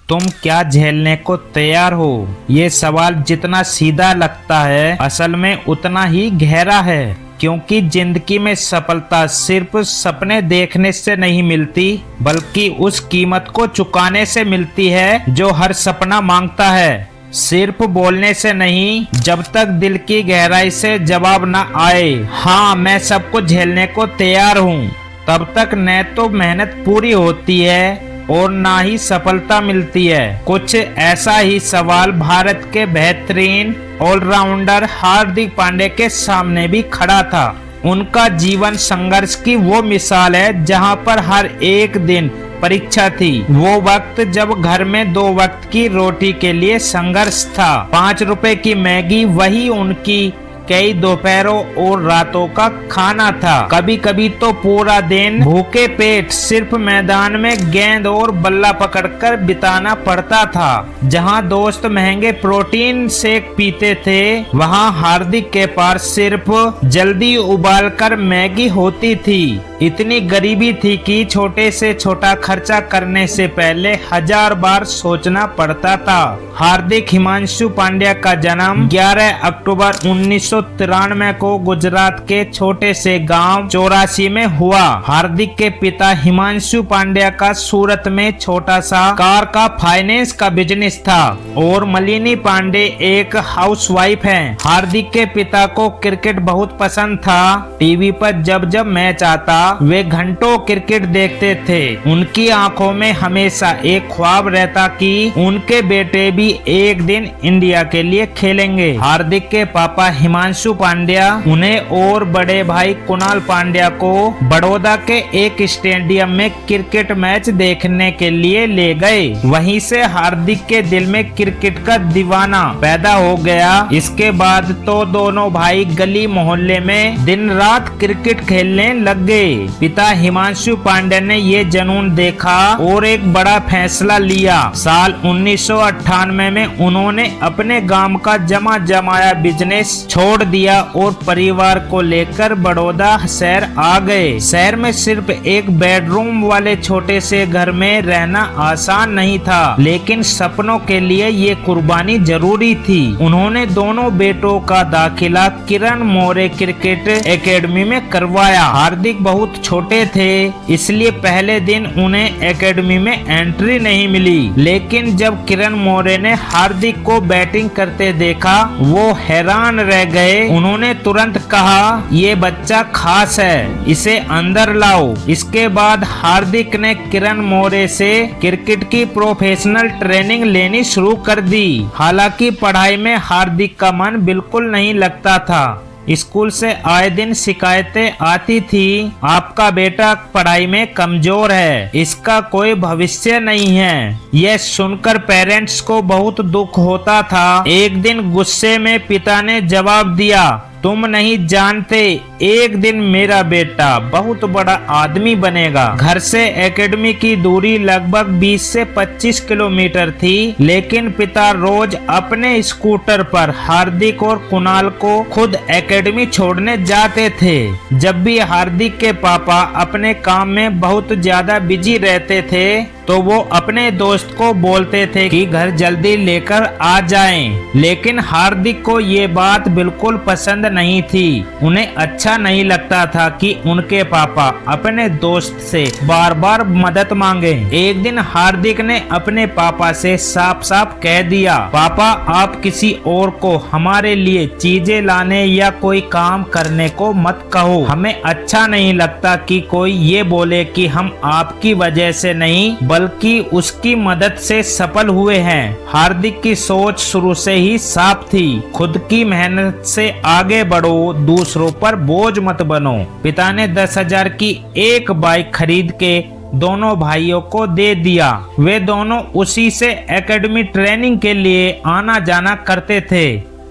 तुम क्या झेलने को तैयार हो? ये सवाल जितना सीधा लगता है असल में उतना ही गहरा है, क्योंकि जिंदगी में सफलता सिर्फ सपने देखने से नहीं मिलती, बल्कि उस कीमत को चुकाने से मिलती है जो हर सपना मांगता है। सिर्फ बोलने से नहीं, जब तक दिल की गहराई से जवाब न आए हाँ मैं सब कुछ झेलने को तैयार हूँ, तब तक न तो मेहनत पूरी होती है और ना ही सफलता मिलती है। कुछ ऐसा ही सवाल भारत के बेहतरीन ऑलराउंडर हार्दिक पांड्या के सामने भी खड़ा था। उनका जीवन संघर्ष की वो मिसाल है जहां पर हर एक दिन परीक्षा थी। वो वक्त जब घर में 2 वक्त की रोटी के लिए संघर्ष था। 5 रुपए की मैगी वही उनकी कई दोपहरों और रातों का खाना था। कभी कभी तो पूरा दिन भूखे पेट सिर्फ मैदान में गेंद और बल्ला पकड़कर बिताना पड़ता था। जहां दोस्त महंगे प्रोटीन शेक पीते थे, वहां हार्दिक के पास सिर्फ जल्दी उबालकर मैगी होती थी। इतनी गरीबी थी कि छोटे से छोटा खर्चा करने से पहले 1000 बार सोचना पड़ता था। हार्दिक हिमांशु पांड्या का जन्म 11 अक्टूबर 1993 को गुजरात के छोटे से गांव 84 में हुआ। हार्दिक के पिता हिमांशु पांड्या का सूरत में छोटा सा कार का फाइनेंस का बिजनेस था और मलिनी पांडे एक हाउसवाइफ हैं। हार्दिक के पिता को क्रिकेट बहुत पसंद था। टीवी पर जब जब मैच आता वे घंटों क्रिकेट देखते थे। उनकी आंखों में हमेशा एक ख्वाब रहता कि उनके बेटे भी एक दिन इंडिया के लिए खेलेंगे। हार्दिक के पापा हिमांशु पांड्या उन्हें और बड़े भाई कुणाल पांड्या को बड़ौदा के एक स्टेडियम में क्रिकेट मैच देखने के लिए ले गए। वहीं से हार्दिक के दिल में क्रिकेट का दीवाना पैदा हो गया। इसके बाद तो दोनों भाई गली मोहल्ले में दिन रात क्रिकेट खेलने लग गए। पिता हिमांशु पांड्या ने ये जुनून देखा और एक बड़ा फैसला लिया। साल 1998 में उन्होंने अपने गांव का जमा जमाया बिजनेस छोड़ दिया और परिवार को लेकर बड़ौदा शहर आ गए। शहर में सिर्फ एक बेडरूम वाले छोटे से घर में रहना आसान नहीं था, लेकिन सपनों के लिए ये कुर्बानी जरूरी थी। उन्होंने दोनों बेटों का दाखिला किरण मोरे क्रिकेट एकेडमी में करवाया। हार्दिक बहुत छोटे थे, इसलिए पहले दिन उन्हें एकेडमी में एंट्री नहीं मिली, लेकिन जब किरण मोरे ने हार्दिक को बैटिंग करते देखा वो हैरान रह गए। उन्होंने तुरंत कहा ये बच्चा खास है, इसे अंदर लाओ। इसके बाद हार्दिक ने किरण मोरे से क्रिकेट की प्रोफेशनल ट्रेनिंग लेनी शुरू कर दी। हालांकि पढ़ाई में हार्दिक का मन बिल्कुल नहीं लगता था। स्कूल से आए दिन शिकायतें आती थी, आपका बेटा पढ़ाई में कमजोर है, इसका कोई भविष्य नहीं है। यह सुनकर पेरेंट्स को बहुत दुख होता था। एक दिन गुस्से में पिता ने जवाब दिया, तुम नहीं जानते एक दिन मेरा बेटा बहुत बड़ा आदमी बनेगा। घर से एकेडमी की दूरी लगभग 20 से 25 किलोमीटर थी, लेकिन पिता रोज अपने स्कूटर पर हार्दिक और कुणाल को खुद एकेडमी छोड़ने जाते थे। जब भी हार्दिक के पापा अपने काम में बहुत ज्यादा बिजी रहते थे तो वो अपने दोस्त को बोलते थे कि घर जल्दी लेकर आ जाएं। लेकिन हार्दिक को ये बात बिल्कुल पसंद नहीं थी। उन्हें अच्छा नहीं लगता था कि उनके पापा अपने दोस्त से बार बार मदद मांगे। एक दिन हार्दिक ने अपने पापा से साफ साफ कह दिया, पापा आप किसी और को हमारे लिए चीजें लाने या कोई काम करने को मत कहो। हमें अच्छा नहीं लगता कि कोई ये बोले कि हम आपकी वजह से नहीं बल्कि उसकी मदद से सफल हुए हैं। हार्दिक की सोच शुरू से ही साफ थी, खुद की मेहनत से आगे बढ़ो, दूसरों पर बोझ मत बनो। पिता ने 10,000 की एक बाइक खरीद के दोनों भाइयों को दे दिया। वे दोनों उसी से एकेडमी ट्रेनिंग के लिए आना जाना करते थे।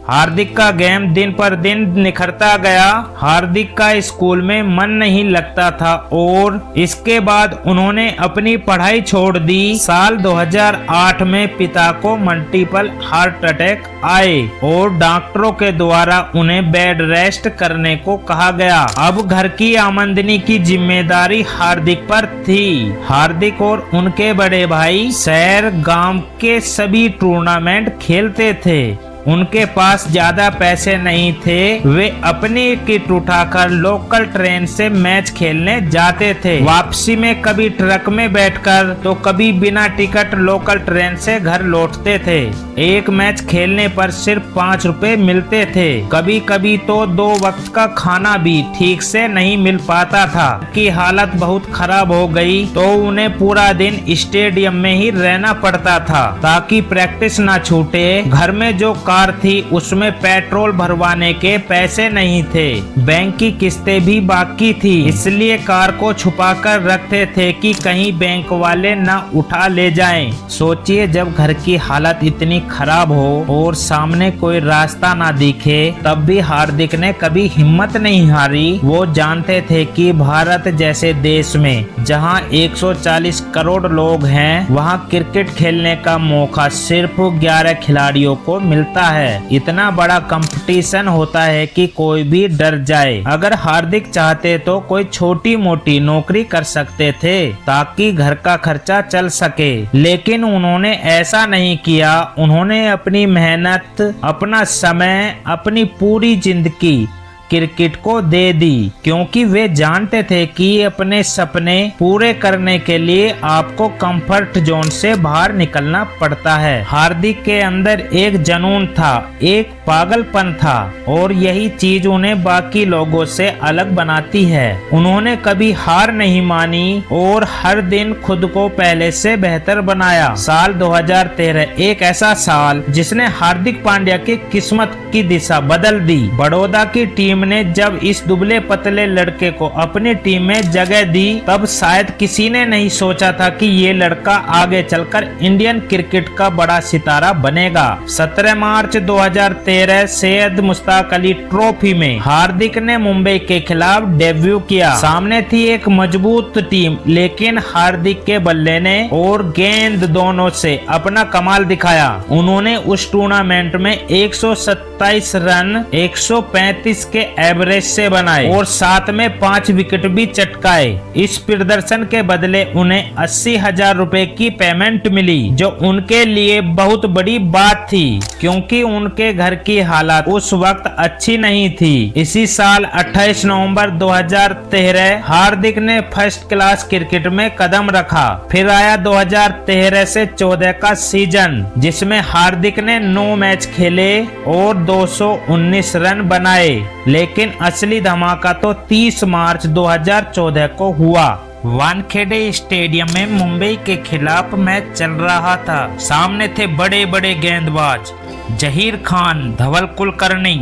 हार्दिक का गेम दिन पर दिन निखरता गया। हार्दिक का स्कूल में मन नहीं लगता था और इसके बाद उन्होंने अपनी पढ़ाई छोड़ दी। साल 2008 में पिता को मल्टीपल हार्ट अटैक आए और डॉक्टरों के द्वारा उन्हें बेड रेस्ट करने को कहा गया। अब घर की आमदनी की जिम्मेदारी हार्दिक पर थी। हार्दिक और उनके बड़े भाई शहर गांव के सभी टूर्नामेंट खेलते थे। उनके पास ज्यादा पैसे नहीं थे। वे अपनी किट उठाकर लोकल ट्रेन से मैच खेलने जाते थे। वापसी में कभी ट्रक में बैठकर तो कभी बिना टिकट लोकल ट्रेन से घर लौटते थे। एक मैच खेलने पर सिर्फ 5 रुपए मिलते थे। कभी कभी तो 2 वक्त का खाना भी ठीक से नहीं मिल पाता था कि हालत बहुत खराब हो गई तो उन्हें पूरा दिन स्टेडियम में ही रहना पड़ता था ताकि प्रैक्टिस ना छूटे। घर में जो कार थी उसमें पेट्रोल भरवाने के पैसे नहीं थे। बैंक की किस्तें भी बाकी थी, इसलिए कार को छुपा कर रखते थे कि कहीं बैंक वाले ना उठा ले जाएं। सोचिए जब घर की हालत इतनी खराब हो और सामने कोई रास्ता ना दिखे तब भी हार्दिक ने कभी हिम्मत नहीं हारी। वो जानते थे कि भारत जैसे देश में जहां 140 करोड़ लोग हैं वहां क्रिकेट खेलने का मौका सिर्फ 11 खिलाड़ियों को मिलता है। इतना बड़ा कंपटीशन होता है कि कोई भी डर जाए। अगर हार्दिक चाहते तो कोई छोटी मोटी नौकरी कर सकते थे ताकि घर का खर्चा चल सके, लेकिन उन्होंने ऐसा नहीं किया। उन्होंने अपनी मेहनत, अपना समय, अपनी पूरी जिंदगी क्रिकेट को दे दी क्योंकि वे जानते थे कि अपने सपने पूरे करने के लिए आपको कंफर्ट जोन से बाहर निकलना पड़ता है। हार्दिक के अंदर एक जुनून था, एक पागलपन था और यही चीज उन्हें बाकी लोगों से अलग बनाती है। उन्होंने कभी हार नहीं मानी और हर दिन खुद को पहले से बेहतर बनाया। साल 2013 एक ऐसा साल जिसने हार्दिक पांड्या की किस्मत की दिशा बदल दी। बड़ौदा की टीम ने जब इस दुबले पतले लड़के को अपनी टीम में जगह दी तब शायद किसी ने नहीं सोचा था कि ये लड़का आगे चलकर इंडियन क्रिकेट का बड़ा सितारा बनेगा। 17 मार्च 2013 सैयद मुश्ताक अली ट्रॉफी में हार्दिक ने मुंबई के खिलाफ डेब्यू किया। सामने थी एक मजबूत टीम, लेकिन हार्दिक के बल्ले ने और गेंद दोनों से अपना कमाल दिखाया। उन्होंने उस टूर्नामेंट में 127 रन 135 के एवरेज से बनाए और साथ में 5 विकेट भी चटकाए। इस प्रदर्शन के बदले उन्हें 80,000 रुपए की पेमेंट मिली, जो उनके लिए बहुत बड़ी बात थी क्योंकि उनके घर की हालत उस वक्त अच्छी नहीं थी। इसी साल 28 नवंबर 2013 हार्दिक ने फर्स्ट क्लास क्रिकेट में कदम रखा। फिर आया 2013 से 14 का सीजन जिसमें हार्दिक ने 9 मैच खेले और 219 रन बनाए, लेकिन असली धमाका तो 30 मार्च 2014 को हुआ। वानखेड़े स्टेडियम में मुंबई के खिलाफ मैच चल रहा था। सामने थे बड़े बड़े गेंदबाज जहीर खान, धवल कुलकर्णी,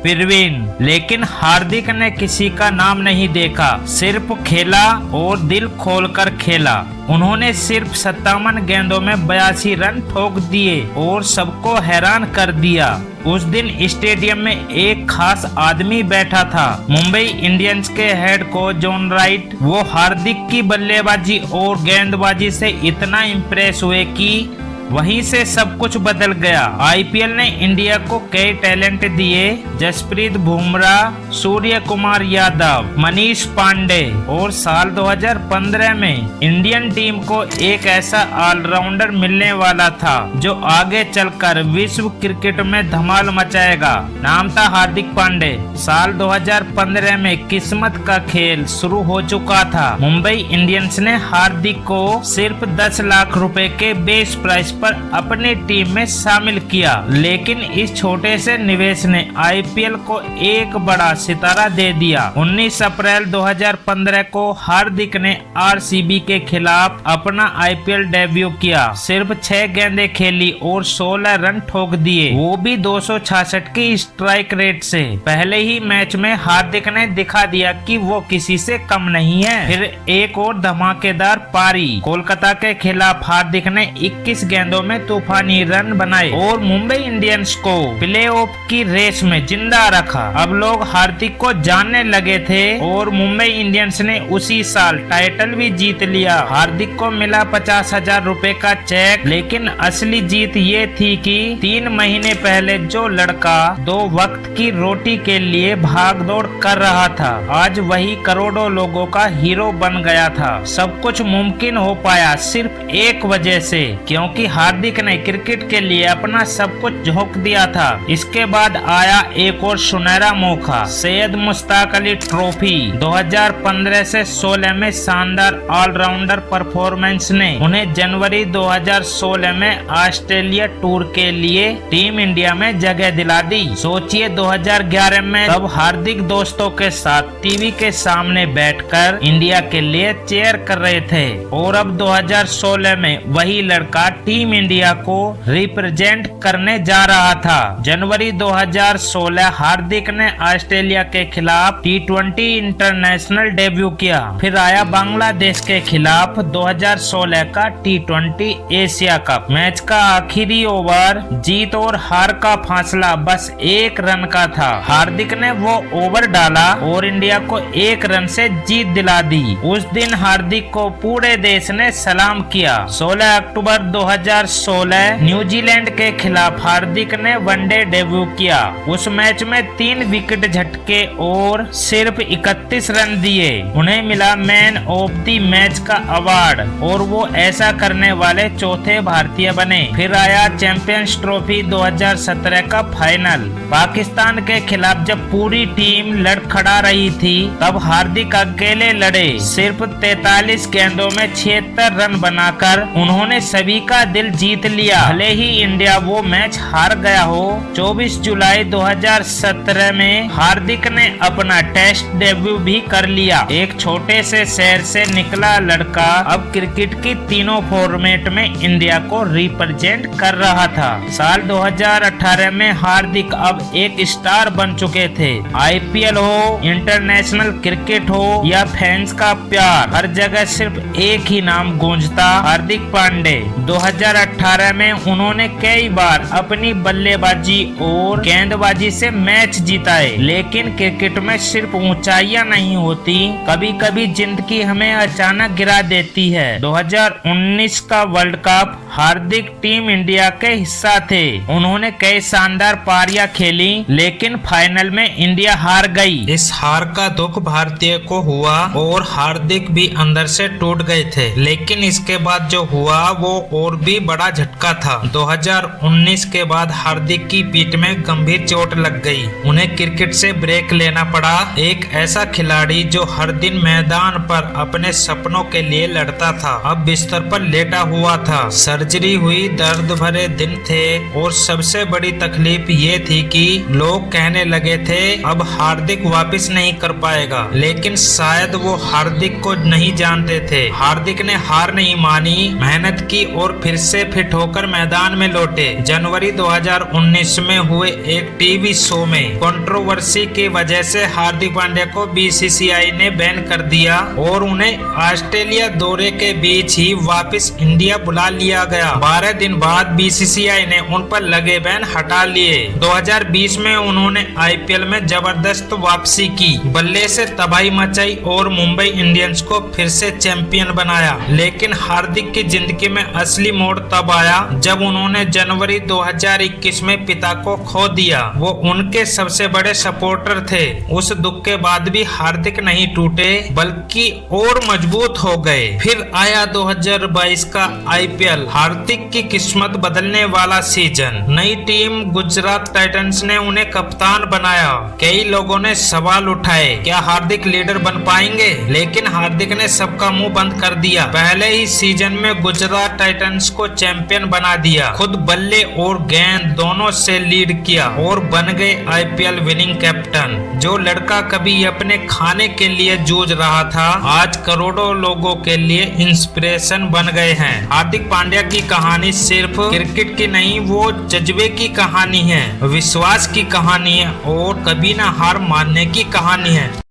परवीन, लेकिन हार्दिक ने किसी का नाम नहीं देखा, सिर्फ खेला और दिल खोलकर खेला। उन्होंने सिर्फ 57 गेंदों में 82 रन ठोक दिए और सबको हैरान कर दिया। उस दिन स्टेडियम में एक खास आदमी बैठा था, मुंबई इंडियंस के हेड कोच जॉन राइट। वो हार्दिक की बल्लेबाजी और गेंदबाजी से इतना इम्प्रेस हुए कि वहीं से सब कुछ बदल गया। आईपीएल ने इंडिया को कई टैलेंट दिए, जसप्रीत बुमराह, सूर्य कुमार यादव, मनीष पांडे, और साल 2015 में इंडियन टीम को एक ऐसा ऑलराउंडर मिलने वाला था जो आगे चलकर विश्व क्रिकेट में धमाल मचाएगा। नाम था हार्दिक पांडे। साल 2015 में किस्मत का खेल शुरू हो चुका था। मुंबई इंडियंस ने हार्दिक को सिर्फ 10 लाख रुपए के बेस प्राइस पर अपनी टीम में शामिल किया, लेकिन इस छोटे से निवेश ने आईपीएल को एक बड़ा सितारा दे दिया। 19 अप्रैल 2015 को हार्दिक ने आरसीबी के खिलाफ अपना आईपीएल डेब्यू किया। सिर्फ 6 गेंदें खेली और 16 रन ठोक दिए, वो भी 266 की स्ट्राइक रेट से। पहले ही मैच में हार्दिक ने दिखा दिया कि वो किसी से कम नहीं है। फिर एक और धमाकेदार पारी। कोलकाता के खिलाफ हार्दिक ने 21 गेंदों में तूफानी रन बनाए और मुंबई इंडियंस को प्लेऑफ की रेस में जिंदा रखा। अब लोग हार्दिक को जानने लगे थे और मुंबई इंडियंस ने उसी साल टाइटल भी जीत लिया। हार्दिक को मिला 50,000 रुपए का चेक, लेकिन असली जीत ये थी कि 3 महीने पहले जो लड़का 2 वक्त की रोटी के लिए भाग दौड़ कर रहा था, आज वही करोड़ों लोगों का हीरो बन गया था। सब कुछ मुमकिन हो पाया सिर्फ एक वजह से, क्योंकि हार्दिक ने क्रिकेट के लिए अपना सब कुछ झोंक दिया था। इसके बाद आया एक और सुनहरा मौका, सैयद मुश्ताक अली ट्रॉफी। 2015 से 16 में शानदार ऑलराउंडर परफॉर्मेंस ने उन्हें जनवरी 2016 में ऑस्ट्रेलिया टूर के लिए टीम इंडिया में जगह दिला दी। सोचिए 2011 में तब हार्दिक दोस्तों के साथ टीवी के सामने बैठकर इंडिया के लिए चेयर कर रहे थे, और अब 2016 में वही लड़का टीम इंडिया को रिप्रेजेंट करने जा रहा था। जनवरी 2016 हार्दिक ने ऑस्ट्रेलिया के खिलाफ T20 इंटरनेशनल डेब्यू किया। फिर आया बांग्लादेश के खिलाफ 2016 का T20 एशिया कप। मैच का आखिरी ओवर, जीत और हार का फासला बस 1 रन का था। हार्दिक ने वो ओवर डाला और इंडिया को 1 रन से जीत दिला दी। उस दिन हार्दिक को पूरे देश ने सलाम किया। 16 अक्टूबर 2016 न्यूजीलैंड के खिलाफ हार्दिक ने वनडे डेब्यू किया। उस मैच में 3 विकेट झटके और सिर्फ 31 रन दिए। उन्हें मिला मैन ऑफ द मैच का अवार्ड और वो ऐसा करने वाले चौथे भारतीय बने। फिर आया चैंपियंस ट्रॉफी 2017 का फाइनल। पाकिस्तान के खिलाफ जब पूरी टीम लड़खड़ा रही थी, तब हार्दिक अकेले लड़े। सिर्फ 43 गेंदों में 76 रन बनाकर उन्होंने सभी का दिल जीत लिया। भले ही इंडिया वो मैच हार गया हो। 24 जुलाई 2017 में हार्दिक ने अपना टेस्ट डेब्यू भी कर लिया। एक छोटे से शहर से निकला लड़का अब क्रिकेट की तीनों फॉर्मेट में इंडिया को रिप्रेजेंट कर रहा था। साल 2018 में हार्दिक अब एक स्टार बन चुके थे। आईपीएल हो, इंटरनेशनल क्रिकेट हो या फैंस का प्यार, हर जगह सिर्फ एक ही नाम गूंजता, हार्दिक पांडे। 2018 में उन्होंने कई बार अपनी बल्लेबाजी और गेंदबाजी से मैच जीताए, लेकिन क्रिकेट में सिर्फ ऊंचाइयां नहीं होती, कभी कभी जिंदगी हमें अचानक गिरा देती है। 2019 का वर्ल्ड कप हार्दिक टीम इंडिया के हिस्सा थे। उन्होंने कई शानदार पारियां खेली, लेकिन फाइनल में इंडिया हार गई। इस हार का दुख भारतीय को हुआ और हार्दिक भी अंदर से टूट गए थे, लेकिन इसके बाद जो हुआ वो और भी बड़ा झटका था। 2019 के बाद हार्दिक की पीठ में गंभीर चोट लग गई। उन्हें क्रिकेट से ब्रेक लेना पड़ा। एक ऐसा खिलाड़ी जो हर दिन मैदान पर अपने सपनों के लिए लड़ता था, अब बिस्तर पर लेटा हुआ था। सर्जरी हुई, दर्द भरे दिन थे और सबसे बड़ी तकलीफ ये थी कि लोग कहने लगे थे अब हार्दिक वापस नहीं कर पाएगा, लेकिन शायद वो हार्दिक को नहीं जानते थे। हार्दिक ने हार नहीं मानी, मेहनत की और फिर से फिट होकर मैदान में लौटे। जनवरी 2019 में हुए एक टीवी शो में कंट्रोवर्सी की वजह से हार्दिक पांड्या को बीसीसीआई ने बैन कर दिया और उन्हें ऑस्ट्रेलिया दौरे के बीच ही वापस इंडिया बुला लिया गया। 12 दिन बाद बीसीसीआई ने उन पर लगे बैन हटा लिए। 2020 में उन्होंने आईपीएल में जबरदस्त वापसी की, बल्ले से तबाही मचाई और मुंबई इंडियंस को फिर से चैंपियन बनाया। लेकिन हार्दिक की जिंदगी में असली मोड़ तब आया जब उन्होंने जनवरी 2021 में पिता को खो दिया। वो उनके सबसे बड़े सपोर्टर थे। उस दुख के बाद भी हार्दिक नहीं टूटे, बल्कि और मजबूत हो गए। फिर आया 2022 का आईपीएल, हार्दिक की किस्मत बदलने वाला सीजन। नई टीम गुजरात टाइटंस ने उन्हें कप्तान बनाया। कई लोगों ने सवाल उठाए, क्या हार्दिक लीडर बन पाएंगे? लेकिन हार्दिक ने सबका मुंह बंद कर दिया। पहले ही सीजन में गुजरात टाइटंस को चैंपियन चैंपियन बना दिया, खुद बल्ले और गेंद दोनों से लीड किया और बन गए IPL विनिंग कैप्टन। जो लड़का कभी अपने खाने के लिए जूझ रहा था, आज करोड़ों लोगों के लिए इंस्पिरेशन बन गए हैं। हार्दिक पांड्या की कहानी सिर्फ क्रिकेट की नहीं, वो जज्बे की कहानी है, विश्वास की कहानी है और कभी ना हार मानने की कहानी है।